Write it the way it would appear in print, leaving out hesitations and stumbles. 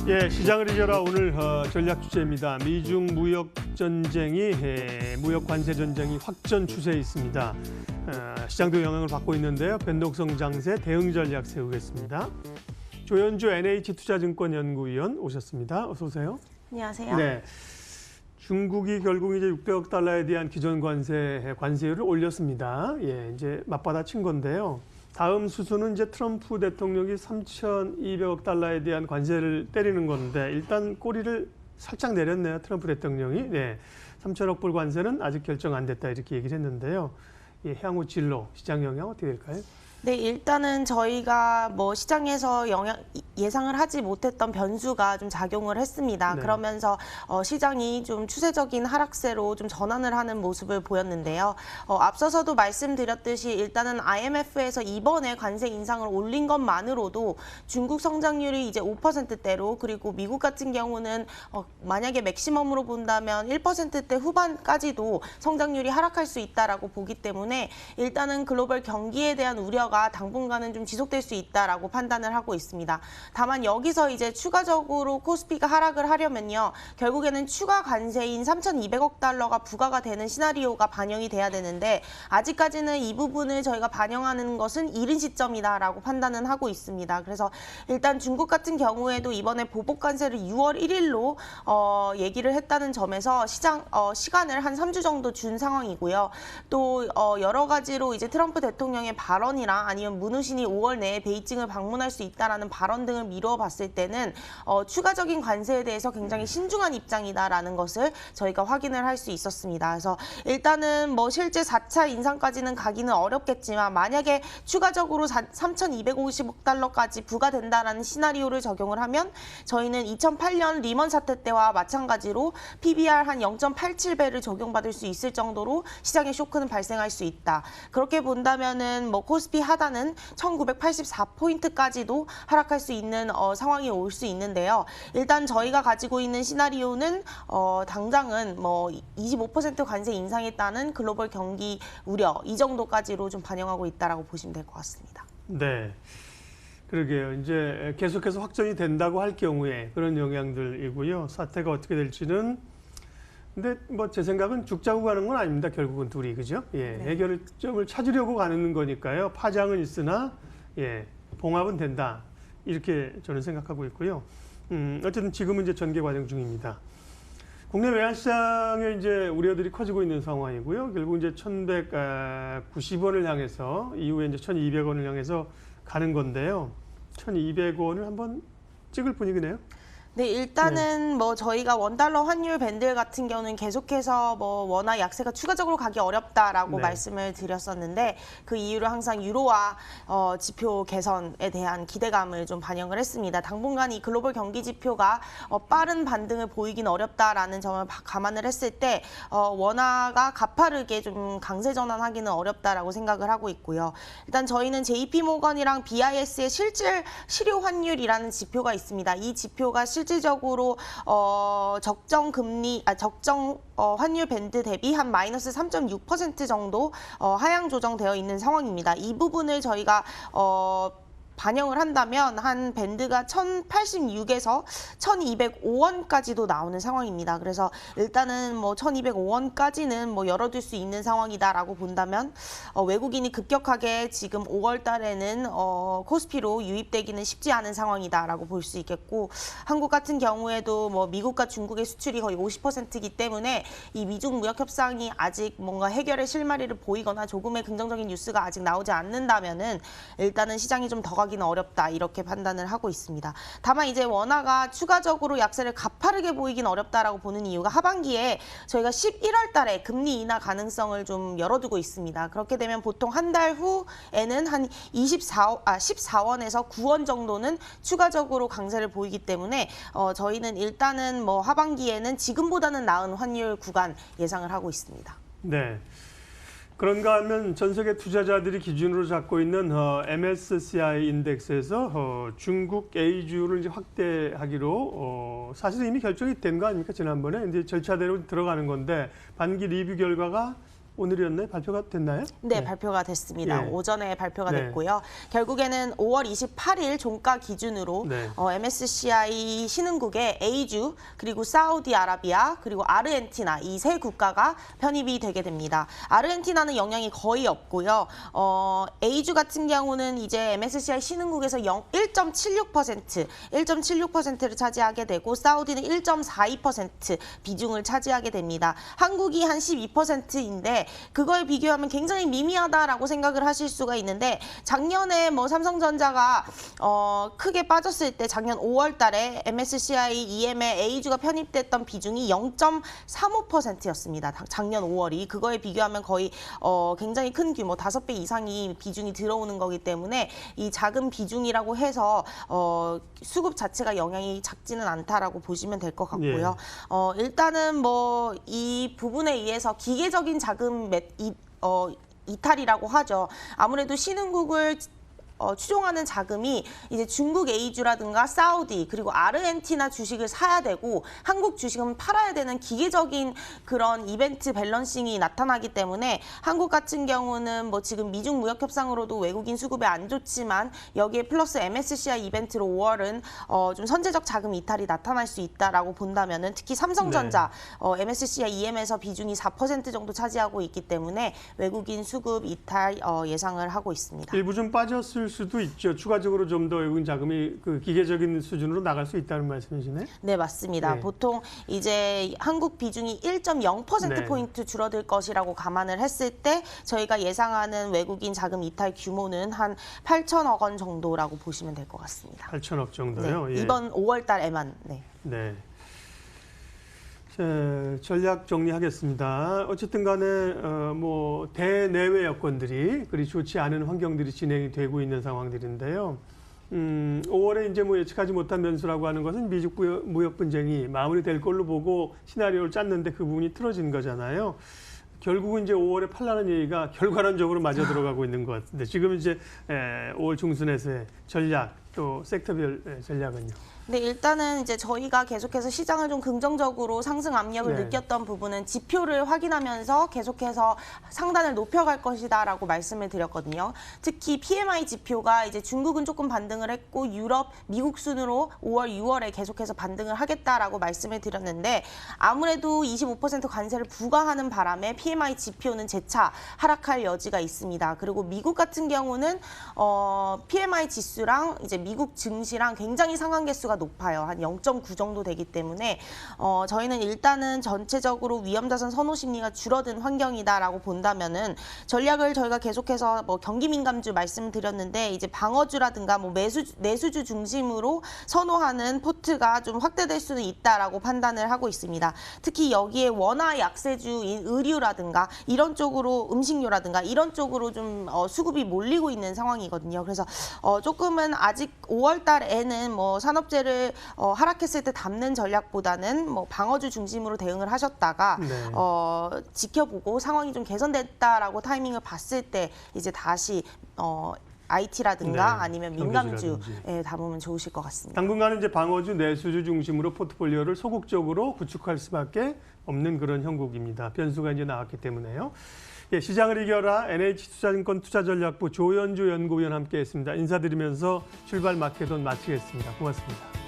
예, 시장을 이겨라 오늘 전략 주제입니다. 미중 무역 전쟁이 무역 관세 전쟁이 확전 추세에 있습니다. 시장도 영향을 받고 있는데요. 변동성 장세 대응 전략 세우겠습니다. 조현주 NH투자증권 연구위원 오셨습니다. 어서 오세요. 안녕하세요. 네, 중국이 결국 이제 600억 달러에 대한 기존 관세율을 올렸습니다. 예, 이제 맞받아친 건데요. 다음 수순은 이제 트럼프 대통령이 3,200억 달러에 대한 관세를 때리는 건데 일단 꼬리를 살짝 내렸네요. 트럼프 대통령이. 네, 3천억 불 관세는 아직 결정 안 됐다 이렇게 얘기를 했는데요. 예, 향후 진로, 시장 영향 어떻게 될까요? 네, 일단은 저희가 뭐 시장에서 예상을 하지 못했던 변수가 좀 작용을 했습니다. 네. 그러면서 시장이 좀 추세적인 하락세로 좀 전환을 하는 모습을 보였는데요. 앞서서도 말씀드렸듯이 일단은 IMF에서 이번에 관세 인상을 올린 것만으로도 중국 성장률이 이제 5%대로 그리고 미국 같은 경우는 만약에 맥시멈으로 본다면 1%대 후반까지도 성장률이 하락할 수 있다라고 보기 때문에 일단은 글로벌 경기에 대한 우려가 당분간은 좀 지속될 수 있다라고 판단을 하고 있습니다. 다만 여기서 이제 추가적으로 코스피가 하락을 하려면요. 결국에는 추가 관세인 3,200억 달러가 부과가 되는 시나리오가 반영이 돼야 되는데 아직까지는 이 부분을 저희가 반영하는 것은 이른 시점이다라고 판단은 하고 있습니다. 그래서 일단 중국 같은 경우에도 이번에 보복 관세를 6월 1일로 얘기를 했다는 점에서 시간을 한 3주 정도 준 상황이고요. 또 여러 가지로 이제 트럼프 대통령의 발언이랑 아니면 문우신이 5월 내에 베이징을 방문할 수 있다라는 발언 등을 미루어 봤을 때는 추가적인 관세에 대해서 굉장히 신중한 입장이다라는 것을 저희가 확인을 할 수 있었습니다. 그래서 일단은 뭐 실제 4차 인상까지는 가기는 어렵겠지만 만약에 추가적으로 3,250억 달러까지 부과된다라는 시나리오를 적용을 하면 저희는 2008년 리먼 사태 때와 마찬가지로 PBR 한 0.87배를 적용받을 수 있을 정도로 시장의 쇼크는 발생할 수 있다. 그렇게 본다면은 뭐 코스피 하단은 1984포인트까지도 하락할 수 있는 상황이 올 수 있는데요. 일단 저희가 가지고 있는 시나리오는 당장은 뭐 25% 관세 인상에 따른 글로벌 경기 우려 이 정도까지로 좀 반영하고 있다라고 보시면 될 것 같습니다. 네, 그러게요. 이제 계속해서 확전이 된다고 할 경우에 그런 영향들이고요. 사태가 어떻게 될지는 근데 뭐 제 생각은 죽자고 가는 건 아닙니다. 결국은 둘이 그죠? 예, 네. 해결점을 찾으려고 가는 거니까요. 파장은 있으나 예, 봉합은 된다. 이렇게 저는 생각하고 있고요. 어쨌든 지금은 이제 전개 과정 중입니다. 국내 외환시장에 이제 우려들이 커지고 있는 상황이고요. 결국 이제 1,190원을 향해서 이후에 이제 1,200원을 향해서 가는 건데요. 1,200원을 한번 찍을 분위기네요. 네, 일단은 뭐 저희가 원달러 환율 밴드 같은 경우는 계속해서 뭐 원화 약세가 추가적으로 가기 어렵다라고 네. 말씀을 드렸었는데 그 이유로 항상 유로화 지표 개선에 대한 기대감을 좀 반영을 했습니다. 당분간 이 글로벌 경기 지표가 빠른 반등을 보이긴 어렵다라는 점을 감안을 했을 때 원화가 가파르게 좀 강세 전환하기는 어렵다라고 생각을 하고 있고요. 일단 저희는 JP모건이랑 BIS의 실질 실효 환율이라는 지표가 있습니다. 이 지표가 실질적으로 적정 환율 밴드 대비 한 마이너스 3.6% 정도 하향 조정되어 있는 상황입니다. 이 부분을 저희가 반영을 한다면 한 밴드가 1,086에서 1,205원까지도 나오는 상황입니다. 그래서 일단은 뭐 1,205원까지는 뭐 열어둘 수 있는 상황이다라고 본다면 외국인이 급격하게 지금 5월 달에는 코스피로 유입되기는 쉽지 않은 상황이다라고 볼 수 있겠고 한국 같은 경우에도 뭐 미국과 중국의 수출이 거의 50%이기 때문에 이 미중 무역 협상이 아직 뭔가 해결의 실마리를 보이거나 조금의 긍정적인 뉴스가 아직 나오지 않는다면은 일단은 시장이 좀 더 가기는 어렵다 이렇게 판단을 하고 있습니다. 다만 이제 원화가 추가적으로 약세를 가파르게 보이긴 어렵다라고 보는 이유가 하반기에 저희가 11월 달에 금리 인하 가능성을 좀 열어두고 있습니다. 그렇게 되면 보통 한 달 후에는 한 14원에서 9원 정도는 추가적으로 강세를 보이기 때문에 저희는 일단은 뭐 하반기에는 지금보다는 나은 환율 구간 예상을 하고 있습니다. 네. 그런가 하면 전 세계 투자자들이 기준으로 잡고 있는 MSCI 인덱스에서 중국 A주를 이제 확대하기로 사실 이미 결정이 된 거 아닙니까? 지난번에 이제 절차대로 들어가는 건데 반기 리뷰 결과가 오늘이었나요? 발표가 됐나요? 네, 발표가 됐습니다. 예. 오전에 발표가 네. 됐고요. 결국에는 5월 28일 종가 기준으로 네. MSCI 신흥국의 A주, 그리고 사우디아라비아, 그리고 아르헨티나 이 세 국가가 편입이 되게 됩니다. 아르헨티나는 영향이 거의 없고요. A주 같은 경우는 이제 MSCI 신흥국에서 1.76%를 차지하게 되고 사우디는 1.42% 비중을 차지하게 됩니다. 한국이 한 12%인데 그거에 비교하면 굉장히 미미하다라고 생각을 하실 수가 있는데 작년에 뭐 삼성전자가 크게 빠졌을 때 작년 5월 달에 MSCI EM에 A주가 편입됐던 비중이 0.35%였습니다. 작년 5월이. 그거에 비교하면 거의 굉장히 큰 규모 5배 이상이 비중이 들어오는 거기 때문에 이 작은 비중이라고 해서 수급 자체가 영향이 작지는 않다라고 보시면 될 것 같고요. 일단은 뭐 이 부분에 의해서 기계적인 자금 이탈이라고 하죠. 아무래도 신흥국을 추종하는 자금이 이제 중국 A주라든가 사우디 그리고 아르헨티나 주식을 사야 되고 한국 주식은 팔아야 되는 기계적인 그런 이벤트 밸런싱이 나타나기 때문에 한국 같은 경우는 뭐 지금 미중 무역 협상으로도 외국인 수급에 안 좋지만 여기에 플러스 MSCI 이벤트로 5월은 좀 선제적 자금 이탈이 나타날 수 있다라고 본다면은 특히 삼성전자 MSCI EM에서 비중이 4% 정도 차지하고 있기 때문에 외국인 수급 이탈 예상을 하고 있습니다. 일부 좀 빠졌을 수도 있죠. 추가적으로 좀 더 외국인 자금이 그 기계적인 수준으로 나갈 수 있다는 말씀이시네. 네, 맞습니다. 네. 보통 이제 한국 비중이 1.0%포인트 줄어들 것이라고 감안을 했을 때 저희가 예상하는 외국인 자금 이탈 규모는 한 8천억 원 정도라고 보시면 될 것 같습니다. 8천억 정도요. 네, 예. 이번 5월 달에만. 네. 네. 자, 전략 정리하겠습니다. 어쨌든 간에 뭐 대내외 여건들이 그리 좋지 않은 환경들이 진행이 되고 있는 상황들인데요. 5월에 이제 뭐 예측하지 못한 변수라고 하는 것은 미중 무역 분쟁이 마무리될 걸로 보고 시나리오를 짰는데 그 부분이 틀어진 거잖아요. 결국은 이제 5월에 팔라는 얘기가 결과론적으로 맞아 들어가고 있는 것 같은데 지금 이제 5월 중순에서의 전략 또 섹터별 전략은요. 네, 일단은 이제 저희가 계속해서 시장을 좀 긍정적으로 상승 압력을 네. 느꼈던 부분은 지표를 확인하면서 계속해서 상단을 높여갈 것이다라고 말씀을 드렸거든요. 특히 PMI 지표가 이제 중국은 조금 반등을 했고 유럽, 미국 순으로 5월, 6월에 계속해서 반등을 하겠다라고 말씀을 드렸는데 아무래도 25% 관세를 부과하는 바람에 PMI 지표는 재차 하락할 여지가 있습니다. 그리고 미국 같은 경우는 PMI 지수랑 이제 미국 증시랑 굉장히 상한계수가 높아요. 한 0.9 정도 되기 때문에 저희는 일단은 전체적으로 위험자산 선호 심리가 줄어든 환경이다라고 본다면은 전략을 저희가 계속해서 뭐 경기 민감주 말씀을 드렸는데 이제 방어주라든가 뭐 내수주 중심으로 선호하는 포트가 좀 확대될 수는 있다라고 판단을 하고 있습니다. 특히 여기에 원화 약세주인 의류라든가 이런 쪽으로 음식료라든가 이런 쪽으로 좀 수급이 몰리고 있는 상황이거든요. 그래서 조금은 아직 5월 달에는 뭐 산업재를 하락했을 때 담는 전략보다는 뭐 방어주 중심으로 대응을 하셨다가 네. 지켜보고 상황이 좀 개선됐다라고 타이밍을 봤을 때 이제 다시 IT라든가 네, 아니면 민감주에 경기주라든지. 담으면 좋으실 것 같습니다. 당분간은 이제 방어주, 내수주 중심으로 포트폴리오를 소극적으로 구축할 수밖에 없는 그런 형국입니다. 변수가 이제 나왔기 때문에요. 예, 시장을 이겨라 NH투자증권 투자전략부 조연주 연구위원 함께했습니다. 인사드리면서 출발 마켓온 마치겠습니다. 고맙습니다.